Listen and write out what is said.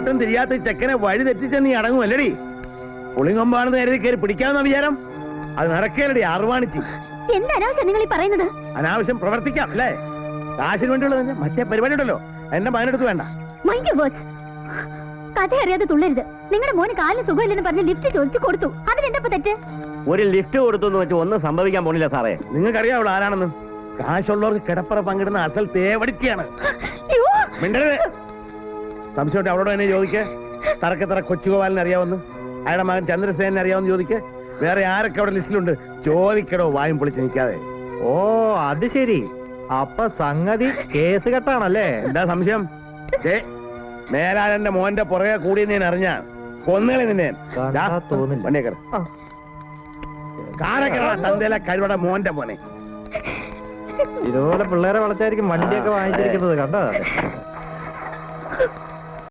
അങ്ങോട്ടും തിരിയാത്ത ചെക്കനെ വഴി തെറ്റിച്ച നീ അടങ്ങുമല്ലടി. പുളിങ്ങൊമ്പാണെന്ന് കരുതി കയറി പിടിക്കാവുന്ന വിചാരം അത് നടക്കേലടി. അർവാണിച്ച് എന്താ അനാവശ്യം നിങ്ങൾ ഈ പറയുന്നത്? അനാവശ്യം പ്രവർത്തിക്കാം അല്ലേ? കാശിന് വേണ്ടിയുള്ളത് മറ്റേ പരിപാടി ഉണ്ടല്ലോ, എന്റെ മകനെടുത്ത് വേണ്ട. Mind your words. കഥ അറിയാതെ തുള്ളരുത്. നിങ്ങളുടെ മോന് കാലിന് സുഖമില്ലെന്ന് പറഞ്ഞ് ലിഫ്റ്റ് ചോദിച്ചു കൊടുത്തു. അതിനെന്താ തെറ്റ്? ഒരു ലിഫ്റ്റ് കൊടുത്തു എന്ന് വെച്ച് ഒന്നും സംഭവിക്കാൻ പോണില്ല സാറേ. നിങ്ങൾക്കറിയാവുള്ളൂ ആരാണെന്ന്. കാശുള്ളവർക്ക് കിടപ്പറ പങ്കിടുന്ന അസൽ തേവടിച്ചാണ്. സംശയം അവളോട് തന്നെ ചോദിക്കേ. തറക്കത്തറ കൊച്ചുഗോപാലിനെ അറിയാവുന്ന, അയാളുടെ മകൻ ചന്ദ്രസേനെ അറിയാവുന്ന ചോദിക്കേ. വേറെ ആരൊക്കെ അവിടെ ലിസ്റ്റിലുണ്ട് ചോദിക്കടോ, വായും പൊളിച്ച് നിൽക്കാതെ. ഓ അത് ശരി, അപ്പൊ സംഗതി കേസ് കെട്ടാണല്ലേ? എന്താ സംശയം? മേലാളന്റെ മോന്റെ പുറകെ കൂടി ഞാൻ അറിഞ്ഞ കൊന്നുകളെ നിന്നെ തോന്നില്ല. തന്തയിലെ കഴിവടെ മോന്റെ മോനെ. ഇതുപോലെ പിള്ളേരെ വളച്ചായിരിക്കും വണ്ടിയൊക്കെ വാങ്ങിച്ചിരിക്കുന്നത് കണ്ടോ?